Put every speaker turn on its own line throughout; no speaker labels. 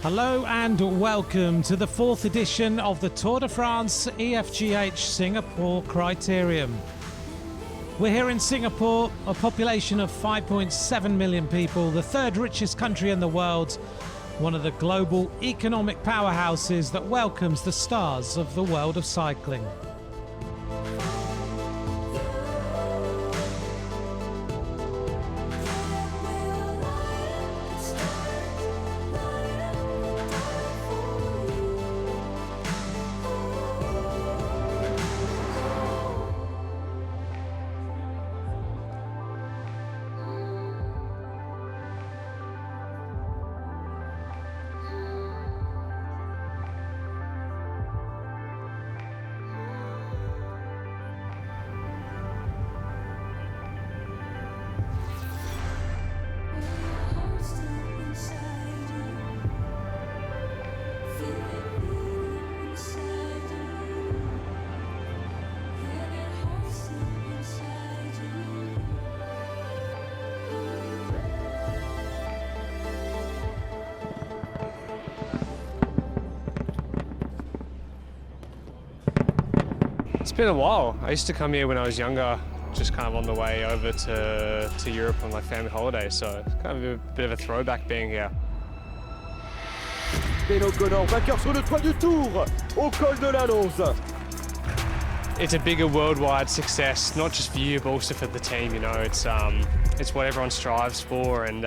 Hello and welcome to the 4th edition of the Tour de France EFGH Singapore Criterium. We're here in Singapore, a population of 5.7 million people, the third richest country in the world, one of the global economic powerhouses that welcomes the stars of the world of cycling.
It's been a while. I used to come here when I was younger, just kind of on the way over to Europe on my family holiday, so it's kind of a bit of a throwback being here.
Vainqueur sur le toit du Tour, au col de la Lonze.
It's a bigger worldwide success, not just for you, but also for the team. You know, it's what everyone strives for, and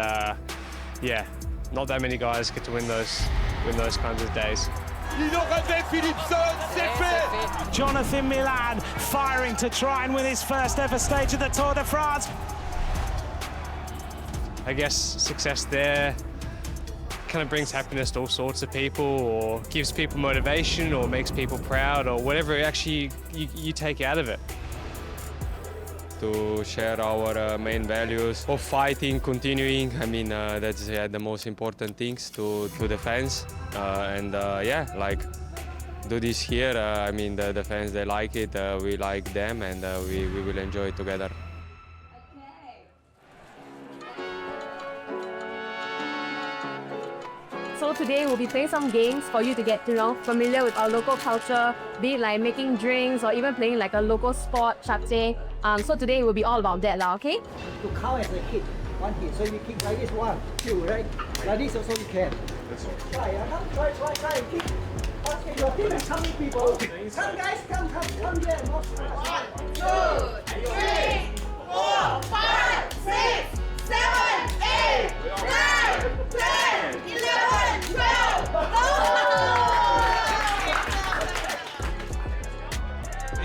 yeah, not that many guys get to win those kinds of days.
Jasper Philipsen, c'est fait!
Jonathan Milan firing to try and win his first ever stage of the Tour de France.
I guess success there kind of brings happiness to all sorts of people, or gives people motivation, or makes people proud, or whatever actually you take out of it.
To share our main values of fighting, continuing. I mean, that's the most important things to the fans. Yeah, like do this here. I mean, the fans, they like it, we like them, and we will enjoy it together.
So today we'll be playing some games for you to get familiar with our local culture, be it like making drinks or even playing like a local sport, chapte. So today will be all about that, okay?
To count as a hit, one hit. So you kick like this, 1, 2, right? Like this also you can. That's all. Try, try and kick. Okay, your team is coming, people. Come guys, come here.
1, 2, 3, 4, 5, 6, 7, 8, 9, 10, 11, 12.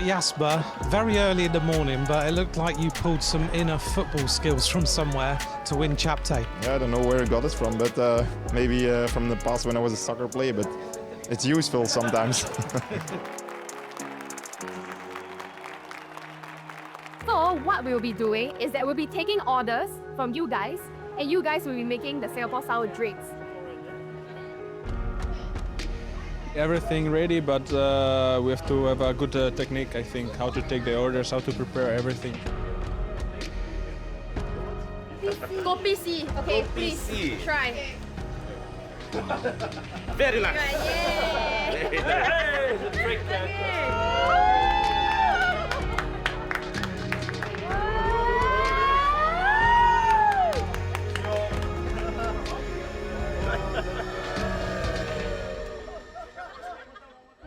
Jasper, very early in the morning, but it looked like you pulled some inner football skills from somewhere to win chapte.
Yeah, I don't know where I got it from, but maybe from the past when I was a soccer player, but it's useful sometimes.
So what we'll be doing is that we'll be taking orders from you guys, and you guys will be making the Singapore-style drinks.
Everything ready, but we have to have a good technique, I think, how to take the orders, how to prepare everything.
Kopi C. Okay, please try.
Very nice.
Yay!
The trick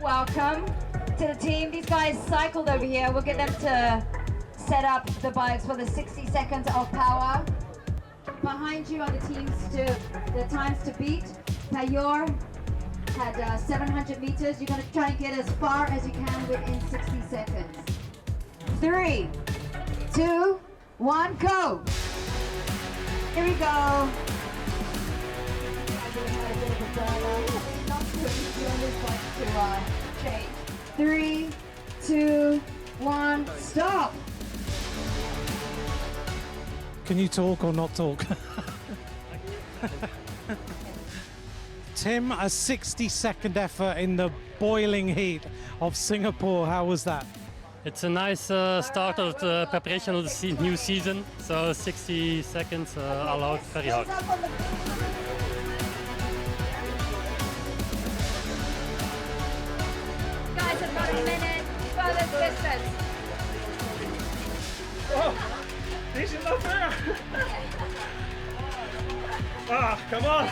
Welcome to the team. These guys cycled over here. We'll get them to set up the bikes for the 60 seconds of power. Behind you are the times to beat. Tayor had 700 meters. You're going to try and get as far as you can within 60 seconds. 3, 2, 1, go! Here we go. 3, 2, 1, stop!
Can you talk or not talk? Tim, a 60-second effort in the boiling heat of Singapore. How was that?
It's a nice start of the preparation of the new season. So 60 seconds all out, very hard.
less than 1 minute furthest distance.
This is not fair! Come on!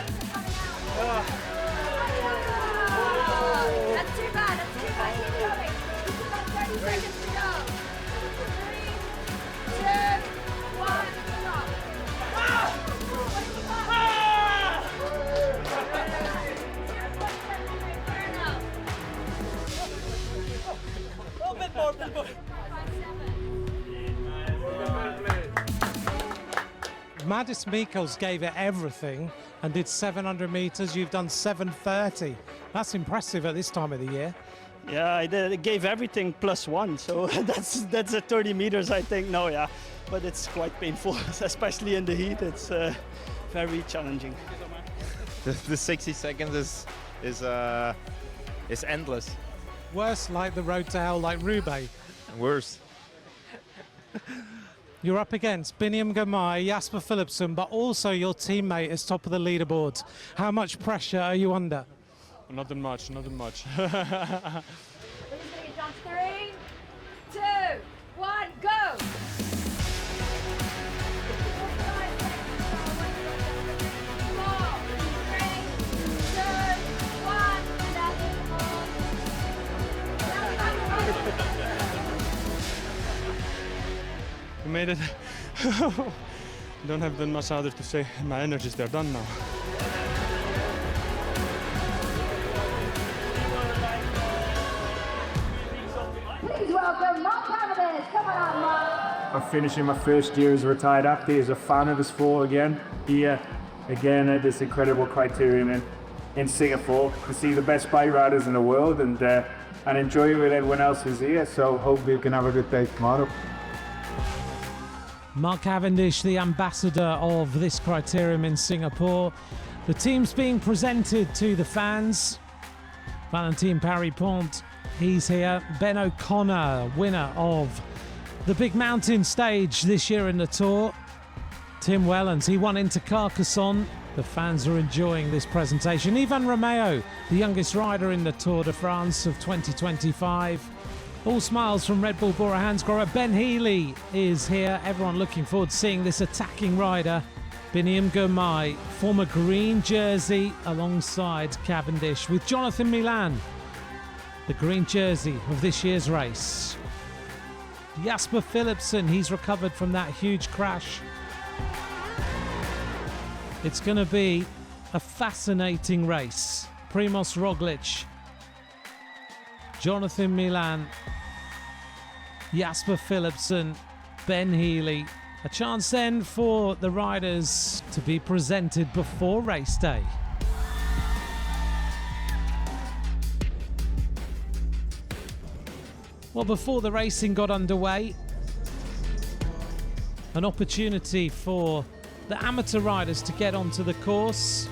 That's too bad, keep going. We've got 30 seconds to go. 3, 2, 1, stop.
Madis Mikels gave it everything and did 700 meters. You've done 730. That's impressive at this time of the year.
Yeah, I gave everything +1, so that's a 30 meters, I think. No, yeah, but it's quite painful, especially in the heat. It's very challenging.
The 60 seconds is endless.
Worse like the road to hell, like Roubaix.
Worse.
You're up against Biniam Girmay, Jasper Philipsen, but also your teammate is top of the leaderboard. How much pressure are you under?
Not that much, not that much.
We're just going to jump 3, 2, 1, go!
We made it. Don't have that much other to say. My energies, they're done now.
Please welcome Mark Cavendish. Come on, Mark.
I'm finishing my first year as a retired athlete, as a fan of the sport again. Here, again at this incredible Criterium in Singapore to see the best bike riders in the world and enjoy it with everyone else who's here. So hopefully we can have a good day tomorrow.
Mark Cavendish, the ambassador of this Criterium in Singapore. The team's being presented to the fans. Valentin Parry-Pont, he's here. Ben O'Connor, winner of the Big Mountain stage this year in the Tour. Tim Wellens, he won into Carcassonne. The fans are enjoying this presentation. Ivan Romeo, the youngest rider in the Tour de France of 2025. All smiles from Red Bull Bora Hansgrohe. Ben Healy is here. Everyone looking forward to seeing this attacking rider. Biniam Girmay, former green jersey alongside Cavendish with Jonathan Milan, the green jersey of this year's race. Jasper Philipsen, he's recovered from that huge crash. It's going to be a fascinating race. Primož Roglic, Jonathan Milan, Jasper Philipsen, Ben Healy. A chance then for the riders to be presented before race day. Well, before the racing got underway, an opportunity for the amateur riders to get onto the course.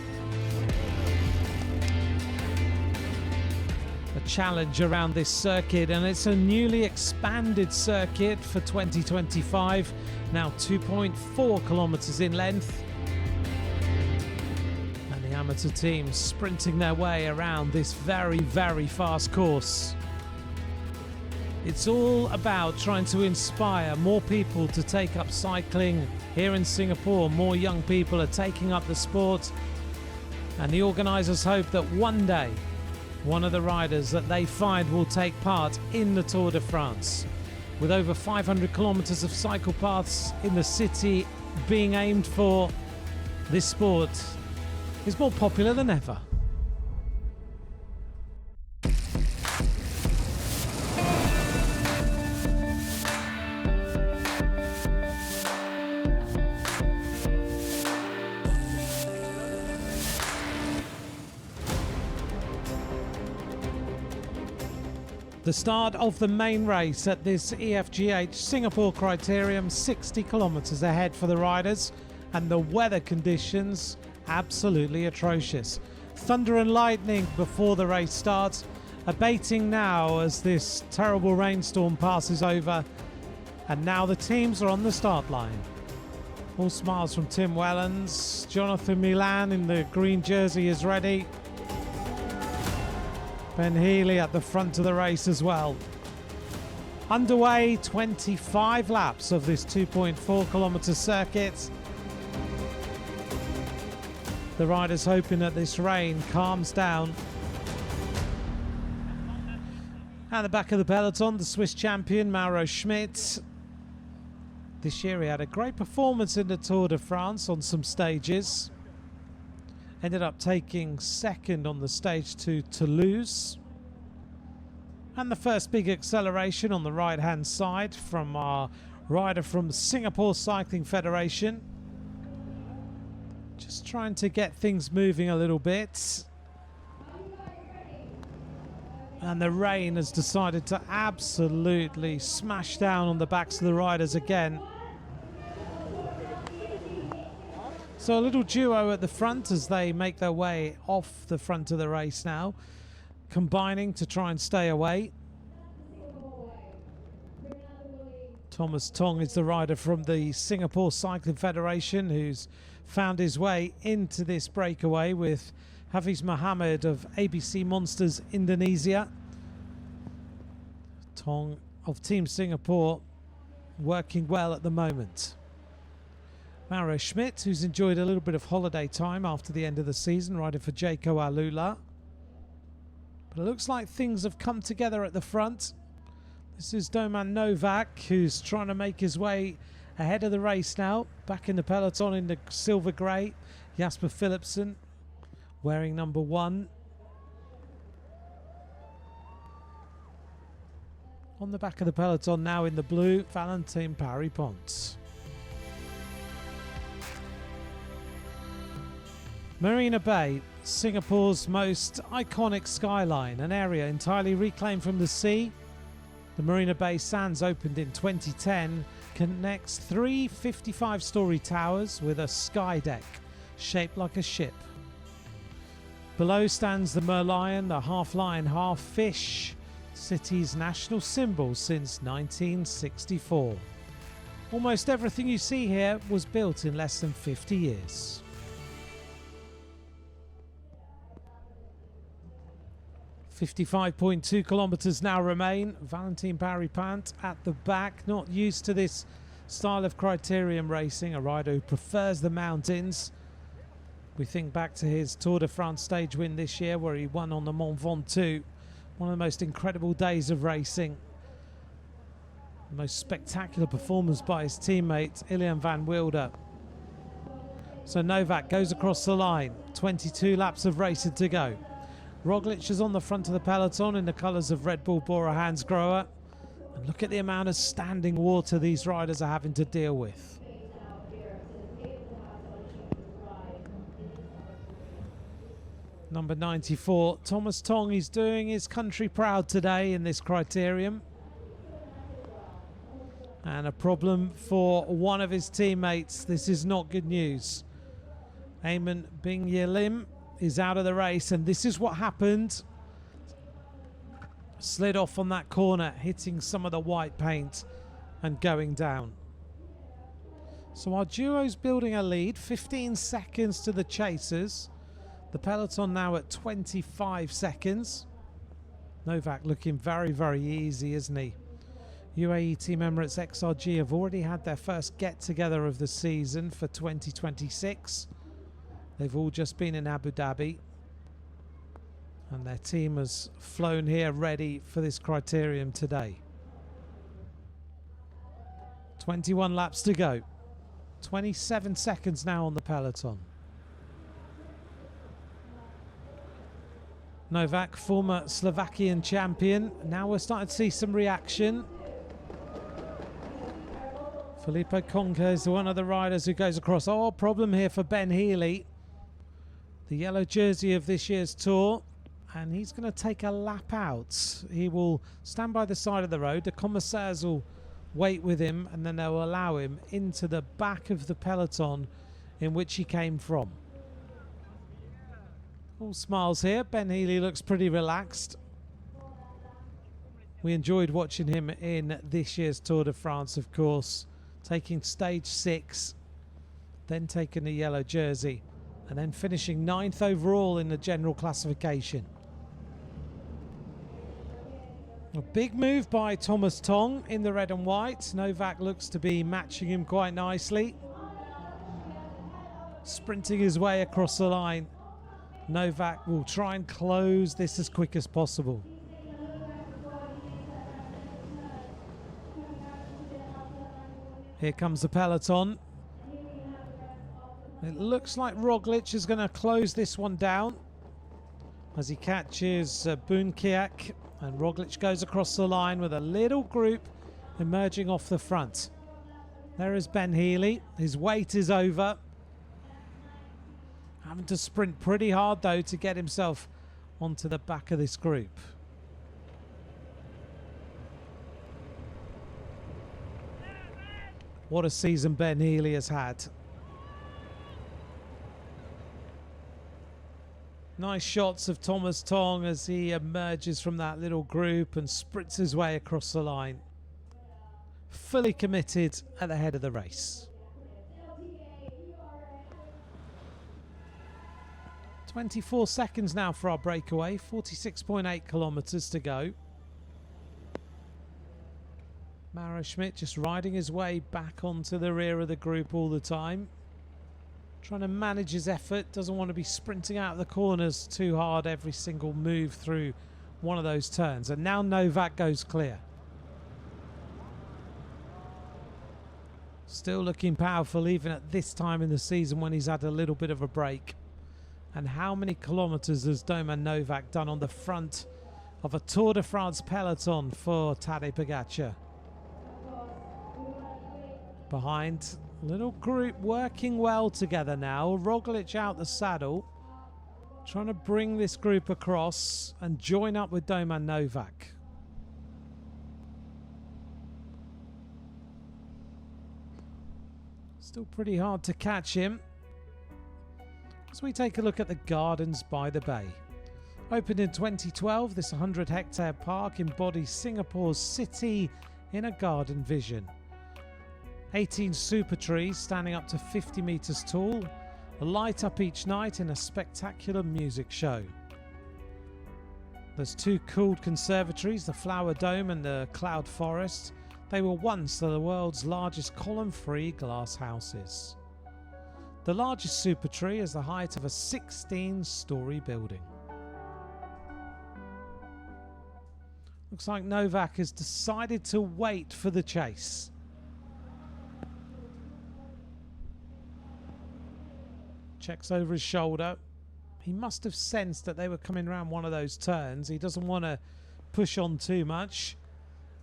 A challenge around this circuit, and it's a newly expanded circuit for 2025, now 2.4 kilometers in length. And the amateur teams sprinting their way around this very, very fast course. It's all about trying to inspire more people to take up cycling. Here in Singapore, more young people are taking up the sport, and the organisers hope that one day one of the riders that they find will take part in the Tour de France. With over 500 kilometres of cycle paths in the city being aimed for, this sport is more popular than ever. The start of the main race at this EFGH Singapore Criterium, 60 kilometres ahead for the riders, and the weather conditions absolutely atrocious. Thunder and lightning before the race starts, abating now as this terrible rainstorm passes over, and now the teams are on the start line. All smiles from Tim Wellens. Jonathan Milan in the green jersey is ready. Ben Healy at the front of the race as well. Underway, 25 laps of this 2.4 kilometre circuit. The riders hoping that this rain calms down. At the back of the peloton, the Swiss champion Mauro Schmidt. This year he had a great performance in the Tour de France on some stages. Ended up taking second on the stage to Toulouse. And the first big acceleration on the right hand side from our rider from Singapore Cycling Federation. Just trying to get things moving a little bit. And the rain has decided to absolutely smash down on the backs of the riders again. So a little duo at the front as they make their way off the front of the race now, combining to try and stay away. Thomas Tong is the rider from the Singapore Cycling Federation who's found his way into this breakaway with Hafiz Mohammed of ABC Monsters Indonesia. Tong of Team Singapore working well at the moment. Mauro Schmidt, who's enjoyed a little bit of holiday time after the end of the season, riding for Jayco Alula. But it looks like things have come together at the front. This is Doman Novak, who's trying to make his way ahead of the race now. Back in the peloton in the silver grey. Jasper Philipsen wearing number 1. On the back of the peloton now in the blue, Valentin Paris-Ponce. Marina Bay, Singapore's most iconic skyline, an area entirely reclaimed from the sea. The Marina Bay Sands opened in 2010, connects 3 55-storey towers with a sky deck shaped like a ship. Below stands the merlion, the half lion, half fish, city's national symbol since 1964. Almost everything you see here was built in less than 50 years. 55.2 kilometres now remain. Valentin Paris-Ponce at the back, not used to this style of Criterium racing, a rider who prefers the mountains. We think back to his Tour de France stage win this year where he won on the Mont Ventoux. One of the most incredible days of racing. The most spectacular performance by his teammate Ilian van Wilder. So Novak goes across the line. 22 laps of racing to go. Roglic is on the front of the peloton in the colours of Red Bull Bora Hansgrohe. And look at the amount of standing water these riders are having to deal with. Number 94, Thomas Tong, is doing his country proud today in this Criterium. And a problem for one of his teammates. This is not good news. Eamon Bing-Yelim is out of the race, and this is what happened. Slid off on that corner, hitting some of the white paint and going down. So our duo's building a lead, 15 seconds to the chasers. The peloton now at 25 seconds. Novak looking very, very easy, isn't he? UAE Team Emirates XRG have already had their first get-together of the season for 2026. They've all just been in Abu Dhabi. And their team has flown here ready for this Criterium today. 21 laps to go. 27 seconds now on the peloton. Novak, former Slovakian champion. Now we're starting to see some reaction. Filippo Conca is one of the riders who goes across. Oh, problem here for Ben Healy. The yellow jersey of this year's Tour. And he's going to take a lap out. He will stand by the side of the road. The commissaires will wait with him, and then they'll allow him into the back of the peloton in which he came from. All smiles here. Ben Healy looks pretty relaxed. We enjoyed watching him in this year's Tour de France, of course, taking stage 6, then taking the yellow jersey, and then finishing 9th overall in the general classification. A big move by Thomas Tong in the red and white. Novak looks to be matching him quite nicely. Sprinting his way across the line. Novak will try and close this as quick as possible. Here comes the peloton. It looks like Roglic is going to close this one down as he catches Biniam, and Roglic goes across the line with a little group emerging off the front. There is Ben Healy. His wait is over. Having to sprint pretty hard though to get himself onto the back of this group. What a season Ben Healy has had. Nice shots of Thomas Tong as he emerges from that little group and sprints his way across the line. Fully committed at the head of the race. 24 seconds now for our breakaway, 46.8 kilometers to go. Mauro Schmidt just riding his way back onto the rear of the group all the time. Trying to manage his effort, doesn't want to be sprinting out of the corners too hard every single move through one of those turns. And now Novak goes clear. Still looking powerful even at this time in the season when he's had a little bit of a break. And how many kilometers has Doman Novak done on the front of a Tour de France peloton for Tadej Pogačar? Behind, little group working well together now. Roglic out the saddle, trying to bring this group across and join up with Doman Novak. Still pretty hard to catch him. As we take a look at the Gardens by the Bay. Opened in 2012, this 100-hectare park embodies Singapore's city in a garden vision. 18 super trees standing up to 50 meters tall, light up each night in a spectacular music show. There's two cooled conservatories, the Flower Dome and the Cloud Forest. They were once the world's largest column-free glass houses. The largest super tree is the height of a 16-story building. Looks like Novak has decided to wait for the chase. Checks over his shoulder. He must have sensed that they were coming around one of those turns. He doesn't want to push on too much.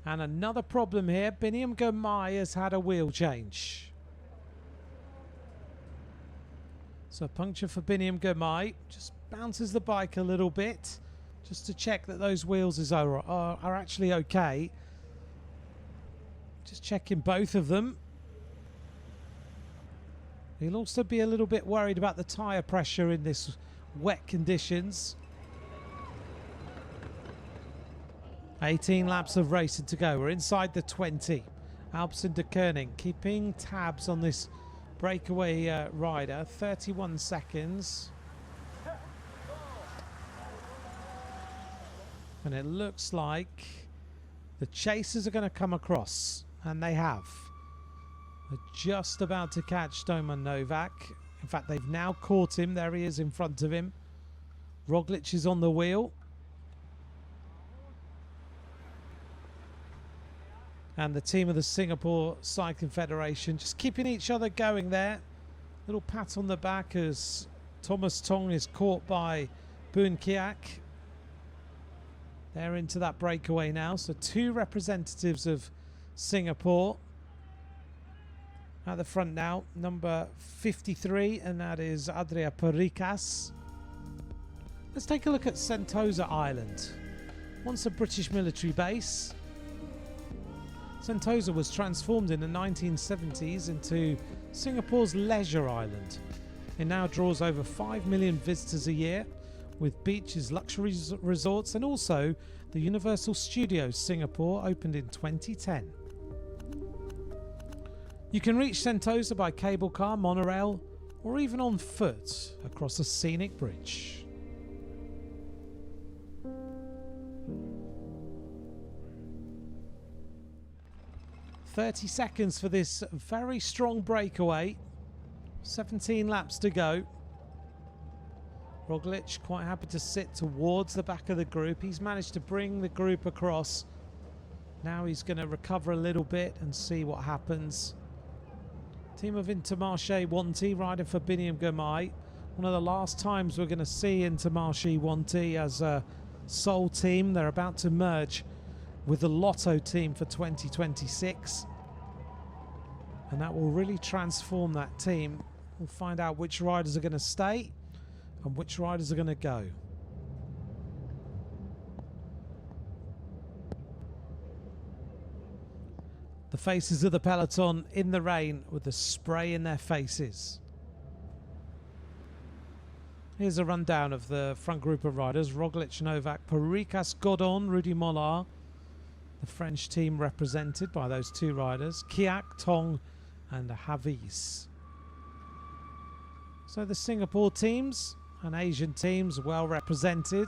And another problem here, Biniam Girmay has had a wheel change. So a puncture for Biniam Girmay. Just bounces the bike a little bit just to check that those wheels are actually okay. Just checking both of them. He'll also be a little bit worried about the tyre pressure in this wet conditions. 18 laps of racing to go. We're inside the 20. Alpecin de Koning keeping tabs on this breakaway rider. 31 seconds. And it looks like the chasers are going to come across. And they have. They're just about to catch Doman Novak. In fact, they've now caught him. There he is in front of him. Roglic is on the wheel. And the team of the Singapore Cycling Federation just keeping each other going there. Little pat on the back as Thomas Tong is caught by Biniam. They're into that breakaway now. So two representatives of Singapore at the front now. Number 53, and that is Adria Pericas. Let's take a look at Sentosa Island. Once a British military base, Sentosa was transformed in the 1970s into Singapore's leisure island. It now draws over 5 million visitors a year, with beaches, luxury resorts, and also the Universal Studios Singapore opened in 2010. You can reach Sentosa by cable car, monorail, or even on foot across a scenic bridge. 30 seconds for this very strong breakaway. 17 laps to go. Roglic quite happy to sit towards the back of the group. He's managed to bring the group across. Now he's going to recover a little bit and see what happens. Team of Intermarché Wanty riding for Biniam Girmay. One of the last times we're going to see Intermarché Wanty as a sole team. They're about to merge with the Lotto team for 2026. And that will really transform that team. We'll find out which riders are going to stay and which riders are going to go. The faces of the peloton in the rain with the spray in their faces. Here's a rundown of the front group of riders. Roglic, Novak, Parikas, Godon, Rudy Mollard. The French team represented by those two riders. Kiak, Tong and Havis. So the Singapore teams and Asian teams well represented.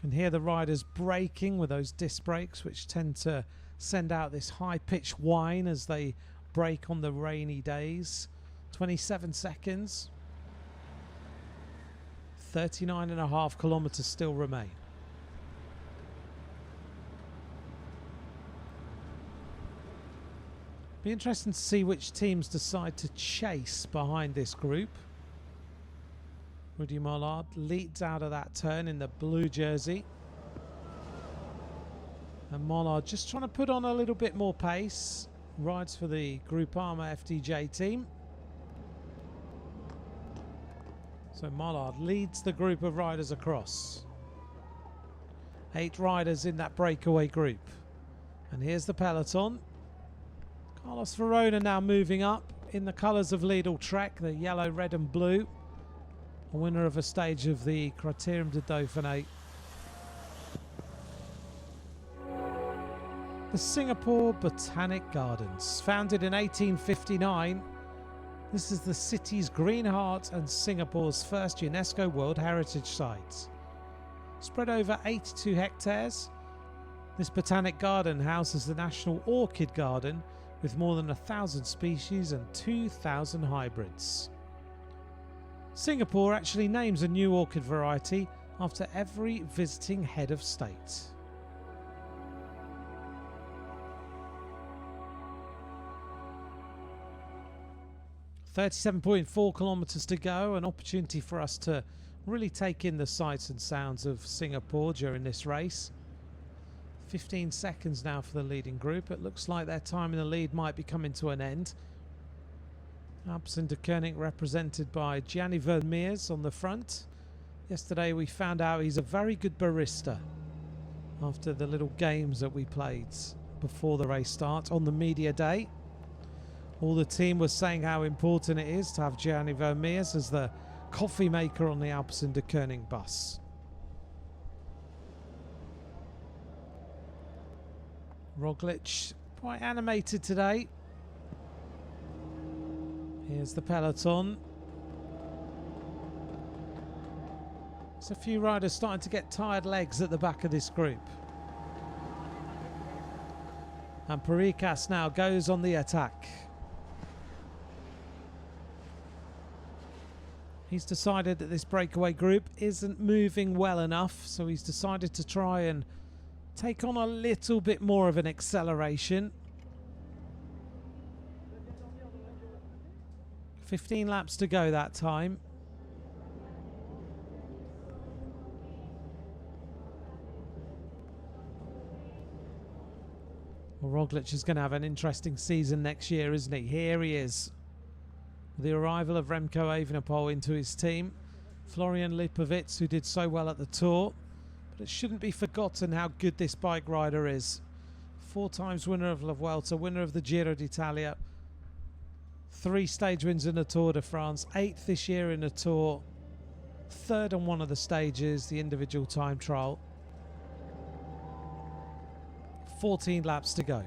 Can hear the riders braking with those disc brakes, which tend to send out this high-pitched whine as they brake on the rainy days. 27 seconds. 39.5 kilometers still remain. Be interesting to see which teams decide to chase behind this group. Rudy Mollard leads out of that turn in the blue jersey. And Mollard just trying to put on a little bit more pace. Rides for the Groupama FDJ team. So Mollard leads the group of riders across. 8 riders in that breakaway group. And here's the peloton. Carlos Verona now moving up in the colours of Lidl-Trek, the yellow, red and blue. A winner of a stage of the Criterium de Dauphiné. The Singapore Botanic Gardens, founded in 1859. This is the city's green heart and Singapore's first UNESCO World Heritage Site. Spread over 82 hectares, this botanic garden houses the National Orchid Garden with more than 1,000 species and 2,000 hybrids. Singapore actually names a new orchid variety after every visiting head of state. .4 kilometers to go, an opportunity for us to really take in the sights and sounds of Singapore during this race. 15 seconds now for the leading group. It looks like their time in the lead might be coming to an end. Alpecin de Koning represented by Gianni Vermeers on the front. Yesterday we found out he's a very good barista after the little games that we played before the race starts on the media day. All the team was saying how important it is to have Gianni Vermeers as the coffee maker on the Alpecin de Koning bus. Roglic quite animated today. Here's the peloton. There's a few riders starting to get tired legs at the back of this group. And Parikas now goes on the attack. He's decided that this breakaway group isn't moving well enough, so he's decided to try and take on a little bit more of an acceleration. 15 laps to go that time. Well, Roglic is going to have an interesting season next year, isn't he? Here he is. The arrival of Remco Evenepoel into his team. Florian Lipovitz, who did so well at the Tour. But it shouldn't be forgotten how good this bike rider is. 4 times winner of La Vuelta, winner of the Giro d'Italia. 3 stage wins in the Tour de France. 8th this year in the Tour. 3rd on one of the stages, the individual time trial. 14 laps to go.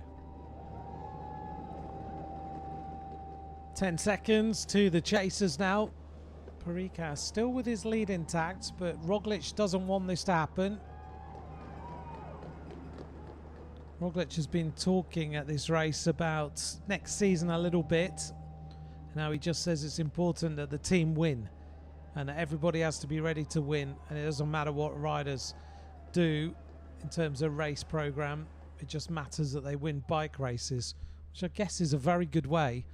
10 seconds to the chasers now. Parikas still with his lead intact, but Roglic doesn't want this to happen. Roglic has been talking at this race about next season a little bit. Now he just says it's important that the team win and that everybody has to be ready to win, and it doesn't matter what riders do in terms of race program. It just matters that they win bike races, which I guess is a very good way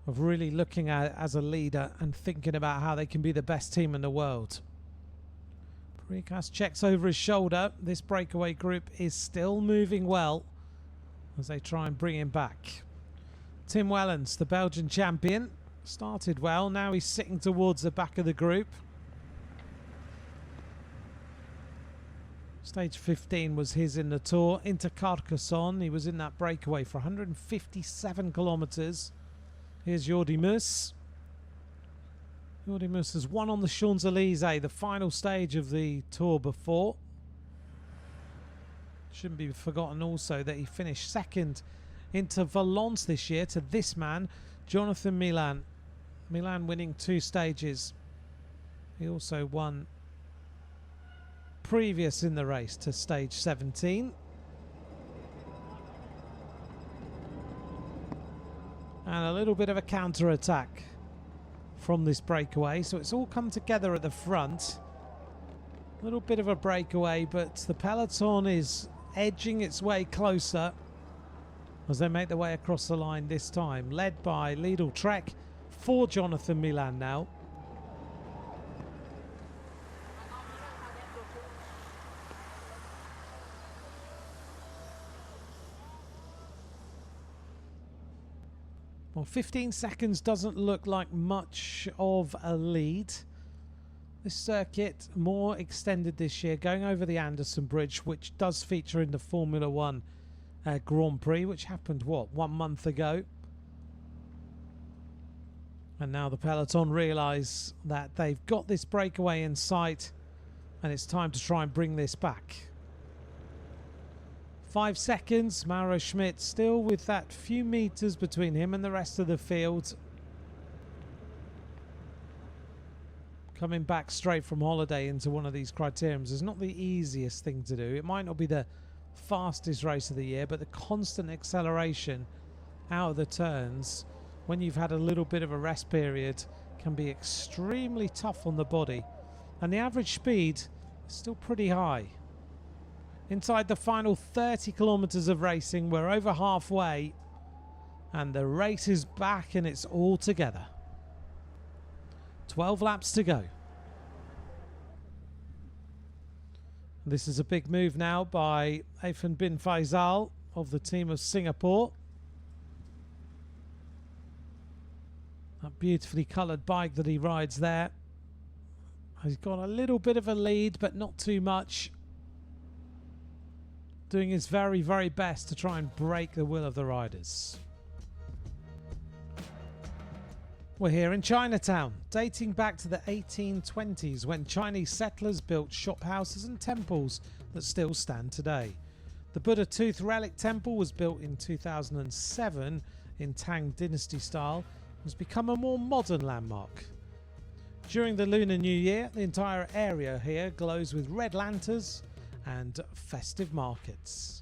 of really looking at it as a leader and thinking about how they can be the best team in the world. Precast checks over his shoulder. This breakaway group is still moving well as they try and bring him back. Tim Wellens, the Belgian champion, started well. Now he's sitting towards the back of the group. Stage 15 was his in the Tour. Into Carcassonne, he was in that breakaway for 157 kilometres. Here's Jordi Mus. Jordi Mus has won on the Champs-Élysées, the final stage of the Tour before. Shouldn't be forgotten also that he finished second into Valence this year to this man, Jonathan Milan. Milan winning 2 stages. He also won previous in the race to stage 17. And a little bit of a counter-attack from this breakaway, so it's all come together at the front. A little bit of a breakaway, but the peloton is edging its way closer as they make their way across the line this time, led by Lidl-Trek for Jonathan Milan now. Well, 15 seconds doesn't look like much of a lead. This circuit more extended this year, going over the Anderson Bridge, which does feature in the Formula One Grand Prix, which happened, what, 1 month ago? And now the peloton realise that they've got this breakaway in sight and it's time to try and bring this back. 5 seconds, Mauro Schmidt still with that few metres between him and the rest of the field. Coming back straight from holiday into one of these criteriums is not the easiest thing to do. It might not be the fastest race of the year, but the constant acceleration out of the turns when you've had a little bit of a rest period can be extremely tough on the body. And the average speed is still pretty high. Inside the final 30 kilometres of racing, we're over halfway and the race is back and it's all together. 12 laps to go. This is a big move now by Afan bin Faisal of the team of Singapore. That beautifully coloured bike that he rides there. He's got a little bit of a lead, but not too much. Doing his very, very best to try and break the will of the riders. We're here in Chinatown, dating back to the 1820s when Chinese settlers built shophouses and temples that still stand today. The Buddha Tooth Relic Temple was built in 2007 in Tang Dynasty style and has become a more modern landmark. During the Lunar New Year, the entire area here glows with red lanterns and festive markets.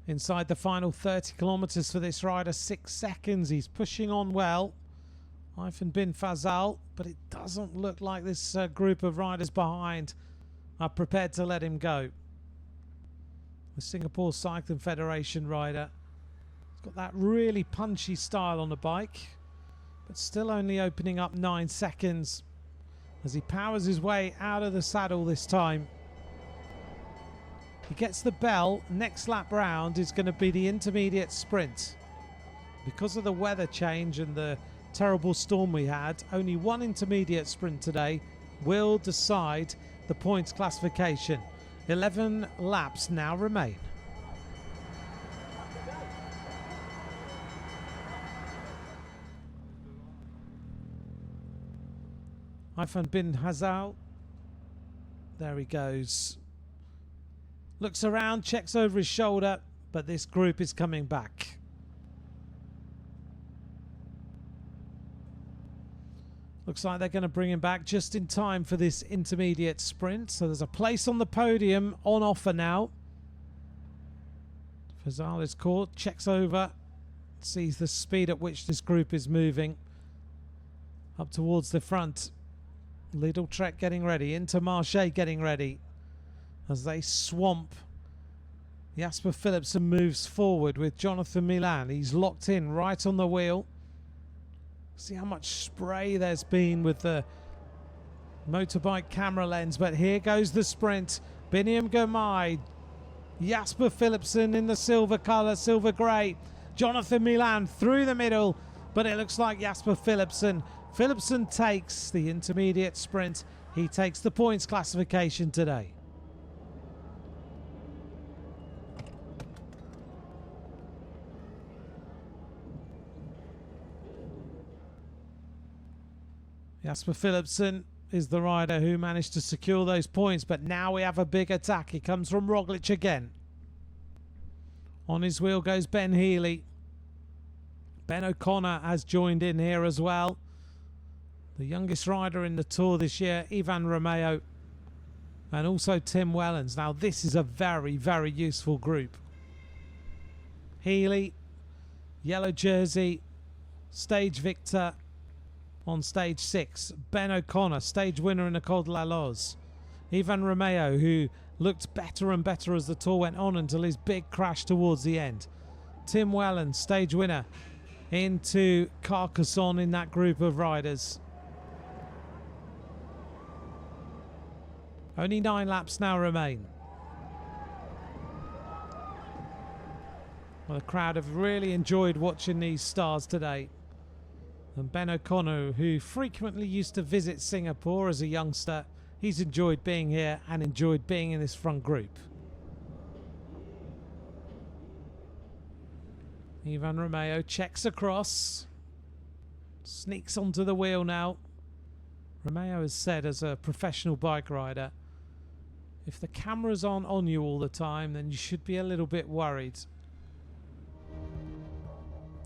Inside the final 30 kilometres for this rider, 6 seconds. He's pushing on well. Afan bin Faisal, but it doesn't look like this group of riders behind are prepared to let him go. The Singapore Cycling Federation rider, he's got that really punchy style on the bike, but still only opening up 9 seconds as he powers his way out of the saddle this time. He gets the bell. Next lap round is going to be the intermediate sprint. Because of the weather change and the terrible storm we had, only one intermediate sprint today will decide the points classification. 11 laps now remain. Afan bin Faisal, there he goes. Looks around, checks over his shoulder, but this group is coming back. Looks like they're going to bring him back just in time for this intermediate sprint. So there's a place on the podium on offer now. Fazal is caught, checks over, sees the speed at which this group is moving up towards the front. Lidl-Trek getting ready, Intermarché getting ready as they swamp. Jasper Philipsen moves forward with Jonathan Milan. He's locked in right on the wheel. See how much spray there's been with the motorbike camera lens, but here goes the sprint. Biniam Girmay, Jasper Philipsen in the silver colour, silver grey. Jonathan Milan through the middle, but it looks like Jasper Philipsen. Philipsen takes the intermediate sprint. He takes the points classification today. Jasper Philipsen is the rider who managed to secure those points, but now we have a big attack. It comes from Roglic again. On his wheel goes Ben Healy. Ben O'Connor has joined in here as well. The youngest rider in the Tour this year, Ivan Romeo, and also Tim Wellens. Now this is a very, very useful group. Healy, yellow jersey, stage victor on stage 6. Ben O'Connor, stage winner in the Col de la Loze. Ivan Romeo, who looked better and better as the Tour went on until his big crash towards the end. Tim Wellens, stage winner into Carcassonne in that group of riders. Only 9 laps now remain. Well, the crowd have really enjoyed watching these stars today. And Ben O'Connor, who frequently used to visit Singapore as a youngster, he's enjoyed being here and enjoyed being in this front group. Ivan Romeo checks across, sneaks onto the wheel now. Romeo has said, as a professional bike rider, if the cameras aren't on you all the time, then you should be a little bit worried.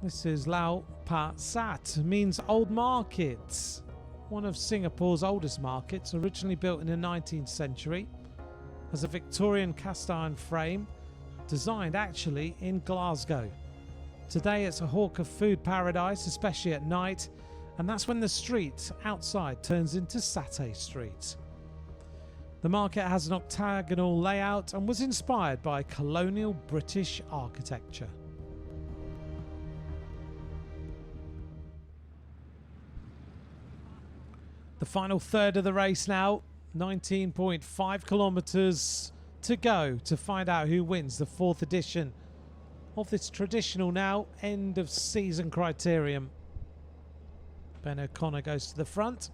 This is Lau Pa Sat, means old market. One of Singapore's oldest markets, originally built in the 19th century, has a Victorian cast iron frame, designed actually in Glasgow. Today it's a hawker food paradise, especially at night, and that's when the street outside turns into Satay Street. The market has an octagonal layout and was inspired by colonial British architecture. The final third of the race now, 19.5 kilometres to go to find out who wins the 4th edition of this traditional now end of season Criterium. Ben O'Connor goes to the front.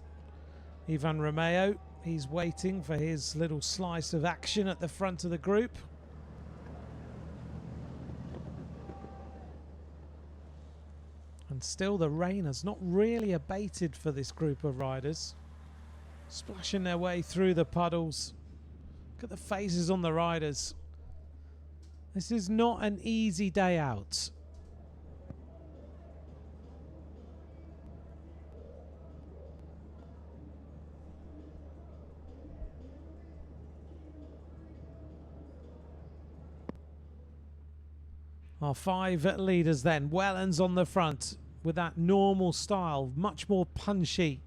Ivan Romeo, he's waiting for his little slice of action at the front of the group. And still the rain has not really abated for this group of riders. Splashing their way through the puddles. Look at the faces on the riders. This is not an easy day out. Our 5 leaders then. Wellens on the front with that normal style, much more punchy.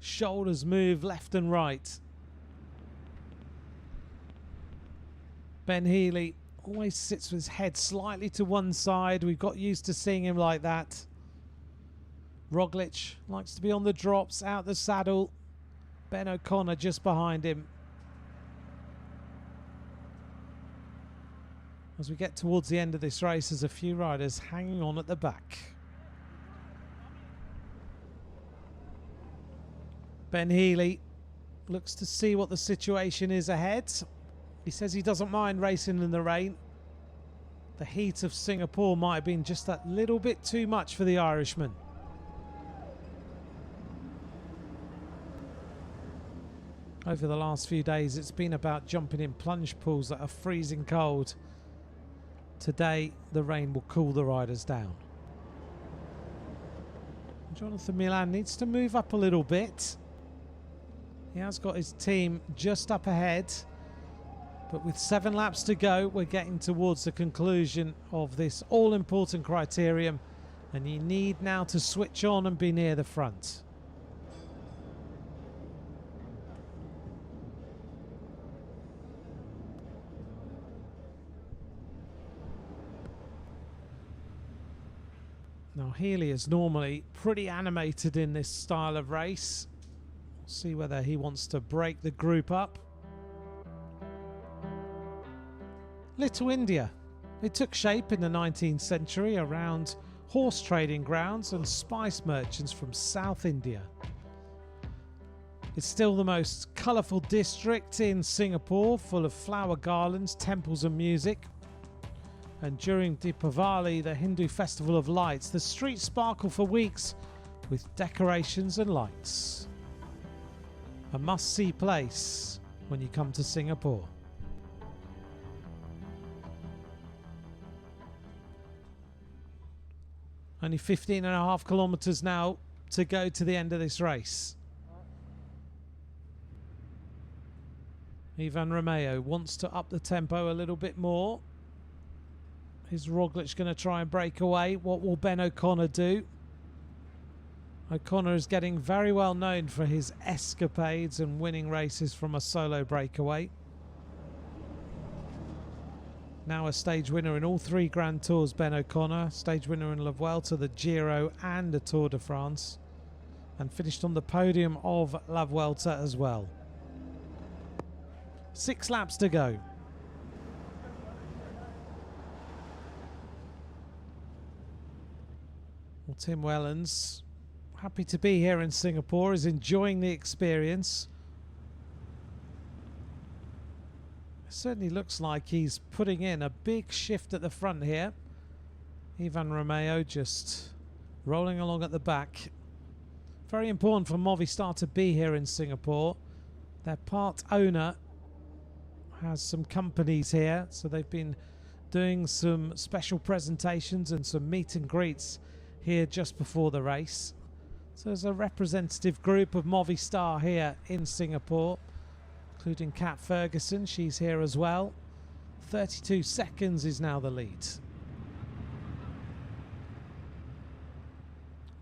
Shoulders move left and right. Ben Healy always sits with his head slightly to one side. We've got used to seeing him like that. Roglic likes to be on the drops, out the saddle. Ben O'Connor just behind him. As we get towards the end of this race, there's a few riders hanging on at the back. Ben Healy looks to see what the situation is ahead. He says he doesn't mind racing in the rain. The heat of Singapore might have been just that little bit too much for the Irishman. Over the last few days, it's been about jumping in plunge pools that are freezing cold. Today, the rain will cool the riders down. Jonathan Milan needs to move up a little bit. He has got his team just up ahead. But with 7 laps to go, we're getting towards the conclusion of this all-important criterium. And you need now to switch on and be near the front. Now Healy is normally pretty animated in this style of race. We'll see whether he wants to break the group up. Little India. It took shape in the 19th century around horse trading grounds and spice merchants from South India. It's still the most colourful district in Singapore, full of flower garlands, temples and music. And during Deepavali, the Hindu festival of lights, the streets sparkle for weeks with decorations and lights. A must-see place when you come to Singapore. Only 15.5 kilometres now to go to the end of this race. Ivan Romeo wants to up the tempo a little bit more. Is Roglic going to try and break away? What will Ben O'Connor do? O'Connor is getting very well known for his escapades and winning races from a solo breakaway. Now a stage winner in all 3 Grand Tours, Ben O'Connor. Stage winner in La Vuelta, the Giro and the Tour de France. And finished on the podium of La Vuelta as well. 6 laps to go. Well, Tim Wellens, happy to be here in Singapore, is enjoying the experience. It certainly looks like he's putting in a big shift at the front here. Ivan Romeo just rolling along at the back. Very important for Movistar to be here in Singapore. Their part owner has some companies here, so they've been doing some special presentations and some meet and greets here just before the race. So there's a representative group of Movistar here in Singapore, including Kat Ferguson. She's here as well. 32 seconds is now the lead.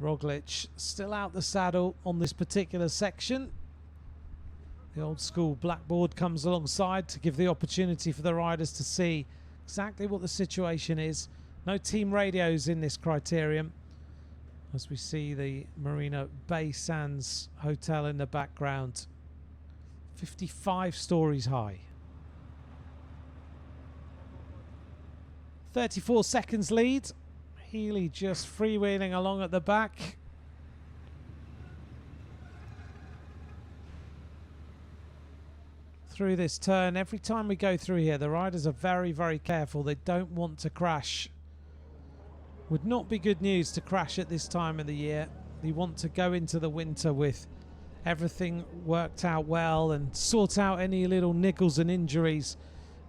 Roglic still out the saddle on this particular section. The old school blackboard comes alongside to give the opportunity for the riders to see exactly what the situation is. No team radios in this criterium, as we see the Marina Bay Sands Hotel in the background. 55 stories high. 34 seconds lead. Healy just freewheeling along at the back. Through this turn, every time we go through here, the riders are very, very careful. They don't want to crash. Would not be good news to crash at this time of the year. You want to go into the winter with everything worked out well and sort out any little niggles and injuries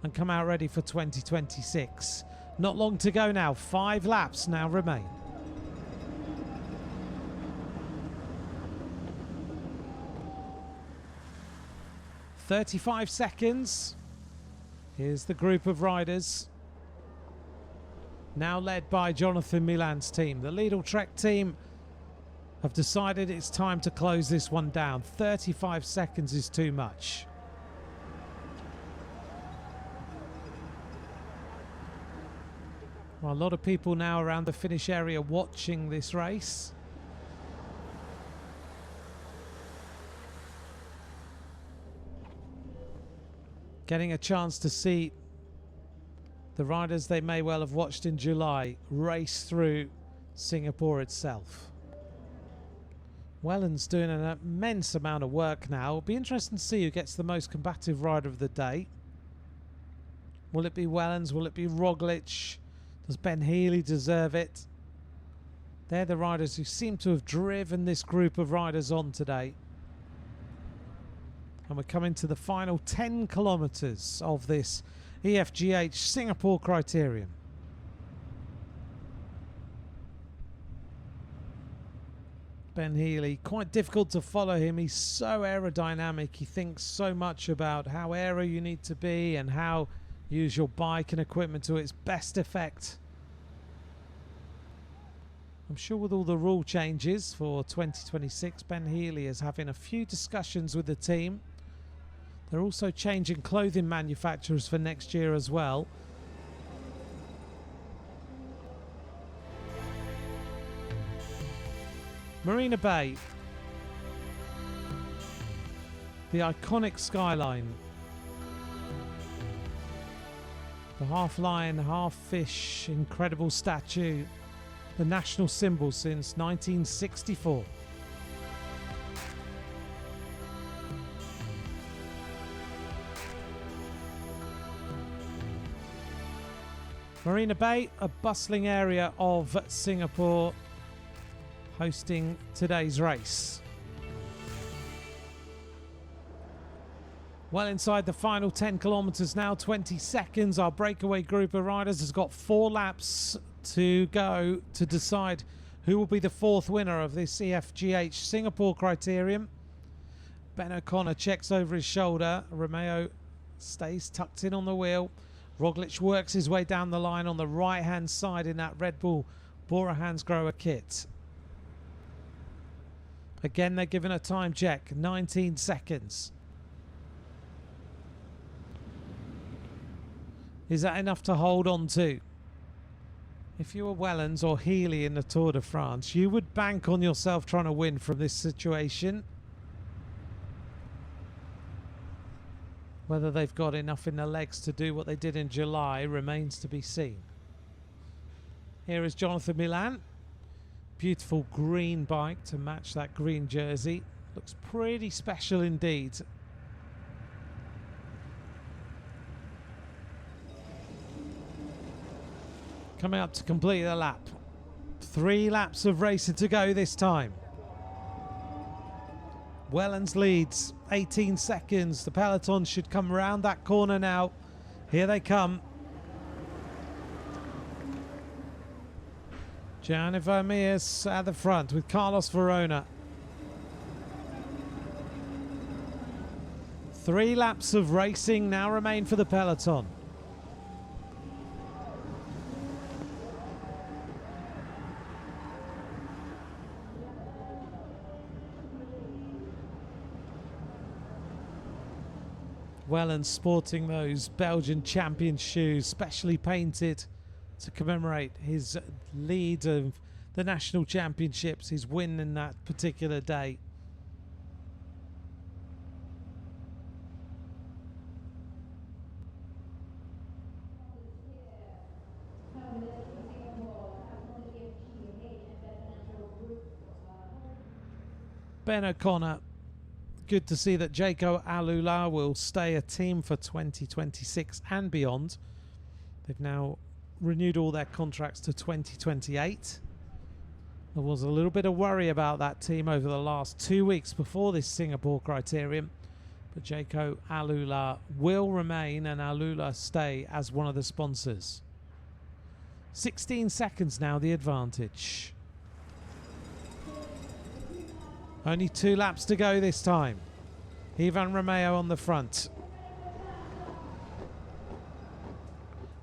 and come out ready for 2026. Not long to go now. 5 laps now remain. "35 seconds. Here's the group of riders, now led by Jonathan Milan's team. The Lidl-Trek team have decided it's time to close this one down. 35 seconds is too much. Well, a lot of people now around the finish area watching this race. Getting a chance to see the riders they may well have watched in July race through Singapore itself. Wellens doing an immense amount of work now. It'll be interesting to see who gets the most combative rider of the day. Will it be Wellens? Will it be Roglic? Does Ben Healy deserve it? They're the riders who seem to have driven this group of riders on today. And we're coming to the final 10 kilometres of this EFGH Singapore Criterium. Ben Healy. Quite difficult to follow him. He's so aerodynamic. He thinks so much about how aero you need to be and how you use your bike and equipment to its best effect. I'm sure with all the rule changes for 2026, Ben Healy is having a few discussions with the team. They're also changing clothing manufacturers for next year as well. Marina Bay, the iconic skyline, the half lion, half fish, incredible statue, the national symbol since 1964. Marina Bay, a bustling area of Singapore, hosting today's race. Well inside the final 10 kilometres now, 20 seconds. Our breakaway group of riders has got 4 laps to go to decide who will be the 4th winner of this EFGH Singapore Criterium. Ben O'Connor checks over his shoulder. Romeo stays tucked in on the wheel. Roglic works his way down the line on the right hand side in that Red Bull Bora Hansgrohe kit. Again, they're given a time check, 19 seconds. Is that enough to hold on to? If you were Wellens or Healy in the Tour de France, you would bank on yourself trying to win from this situation. Whether they've got enough in their legs to do what they did in July remains to be seen. Here is Jonathan Milan. Beautiful green bike to match that green jersey. Looks pretty special indeed. Coming up to complete the lap. 3 laps of racing to go this time. Wellens leads, 18 seconds. The peloton should come round that corner now. Here they come. Gianni Vermeers at the front with Carlos Verona. 3 laps of racing now remain for the peloton. Wellens sporting those Belgian champion shoes, specially painted to commemorate his lead of the national championships, his win in that particular day. Ben O'Connor, good to see that Jaco Alula will stay a team for 2026 and beyond. They've now renewed all their contracts to 2028. There was a little bit of worry about that team over the last 2 weeks before this Singapore Criterium, but Jaco Alula will remain and Alula stay as one of the sponsors. 16 seconds now the advantage. Only 2 laps to go this time. Ivan Romeo on the front.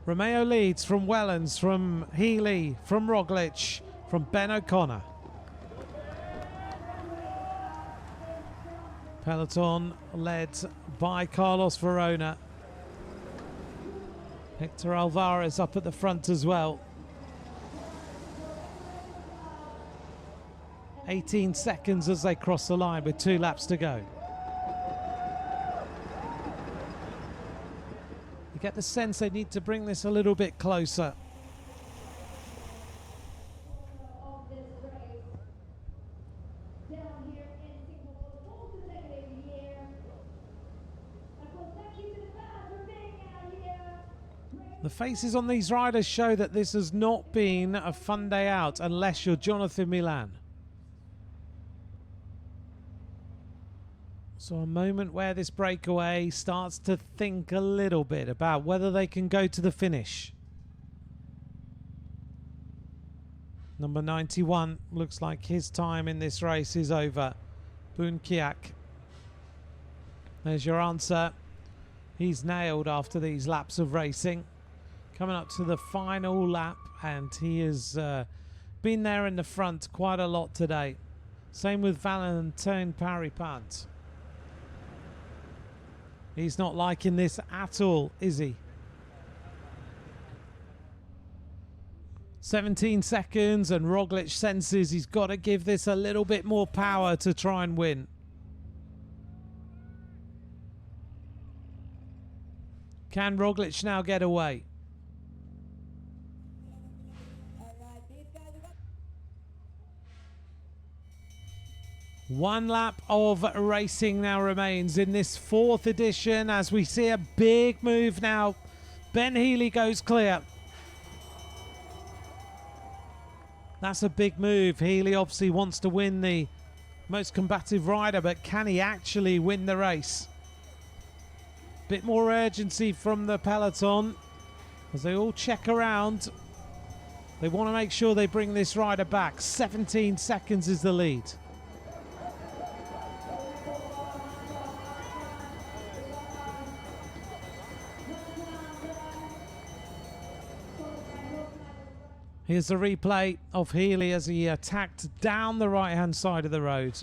Romeo leads from Wellens, from Healy, from Roglic, from Ben O'Connor. Peloton led by Carlos Verona. Hector Alvarez up at the front as well. 18 seconds as they cross the line with 2 laps to go. You get the sense they need to bring this a little bit closer. The faces on these riders show that this has not been a fun day out unless you're Jonathan Milan. So a moment where this breakaway starts to think a little bit about whether they can go to the finish. Number 91, looks like his time in this race is over. Boon Kiak. There's your answer. He's nailed after these laps of racing. Coming up to the final lap, and he has been there in the front quite a lot today. Same with Valentin Paripant. He's not liking this at all, is he? 17 seconds, and Roglic senses he's got to give this a little bit more power to try and win. Can Roglic now get away? One lap of racing now remains in this 4th edition as we see a big move now. Ben Healy goes clear. That's a big move. Healy obviously wants to win the most combative rider, but can he actually win the race? Bit more urgency from the peloton as they all check around. They want to make sure they bring this rider back. 17 seconds is the lead. Here's the replay of Healy as he attacked down the right-hand side of the road.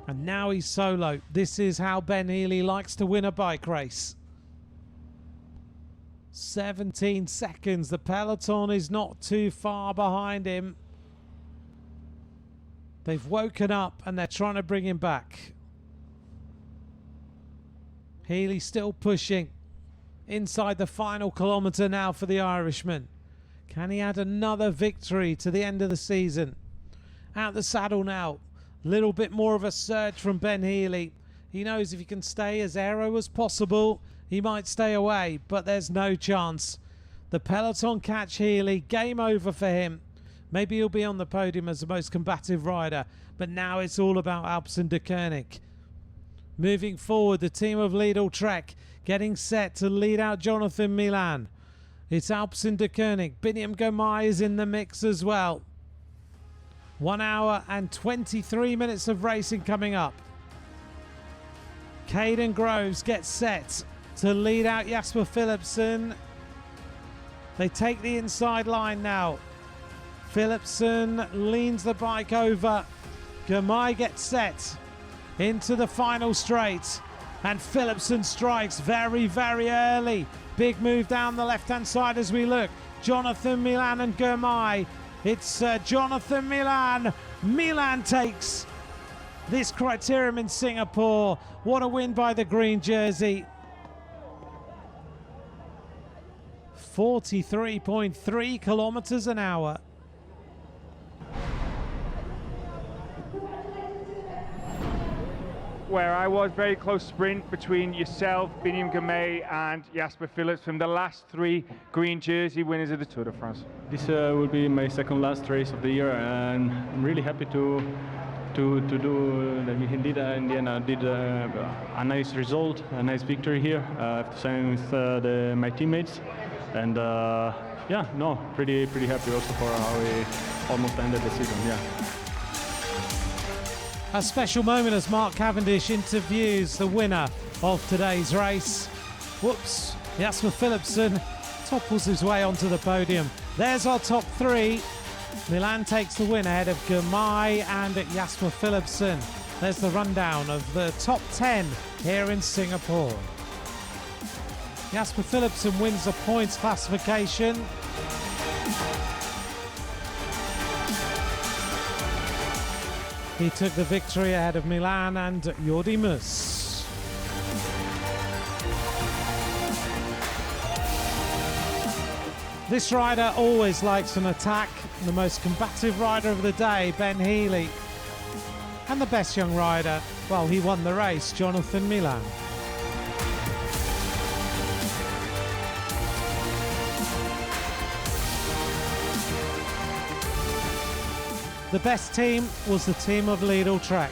And now he's solo. This is how Ben Healy likes to win a bike race. 17 seconds. The peloton is not too far behind him. They've woken up and they're trying to bring him back. Healy still pushing. Inside the final kilometre now for the Irishman. Can he add another victory to the end of the season? Out the saddle now. Little bit more of a surge from Ben Healy. He knows if he can stay as aero as possible, he might stay away, but there's no chance. The peloton catch Healy. Game over for him. Maybe he'll be on the podium as the most combative rider, but now it's all about Alpecin de Koenig. Moving forward, the team of Lidl-Trek getting set to lead out Jonathan Milan. It's Alpecin de Koenig. Biniam Girmay is in the mix as well. 1 hour and 23 minutes of racing coming up. Caden Groves gets set to lead out Jasper Philipsen. They take the inside line now. Philipsen leans the bike over. Girmay gets set into the final straight. And Philipsen strikes very, very early. Big move down the left-hand side as we look. Jonathan Milan and Girmay. It's Jonathan Milan. Milan takes this Criterium in Singapore. What a win by the green jersey. 43.3 kilometers an hour.
Where I was, very close sprint between yourself, Biniam Girmay and Jasper Philipsen, the last 3 green jersey winners of the Tour de France.
This will be my second last race of the year, and I'm really happy to do that. We did in the end. I did a nice result, a nice victory here. I have to sign with my teammates, and yeah, no, pretty happy also for how we almost ended the season. Yeah.
A special moment as Mark Cavendish interviews the winner of today's race. Whoops, Jasper Philipsen topples his way onto the podium. There's our top 3. Milan takes the win ahead of Girmay and Jasper Philipsen. There's the rundown of the top 10 here in Singapore. Jasper Philipsen wins the points classification. He took the victory ahead of Milan and Jordi Mus. This rider always likes an attack. The most combative rider of the day, Ben Healy. And the best young rider, well, he won the race, Jonathan Milan. The best team was the team of Lidl-Trek.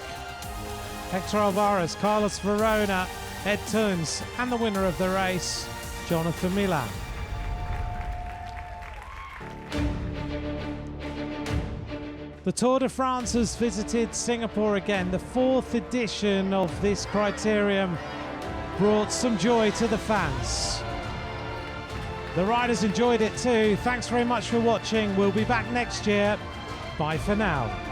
Hector Alvarez, Carlos Verona, Ed Toons, and the winner of the race, Jonathan Milan. The Tour de France has visited Singapore again. The 4th edition of this Criterium brought some joy to the fans. The riders enjoyed it too. Thanks very much for watching. We'll be back next year. Bye for now.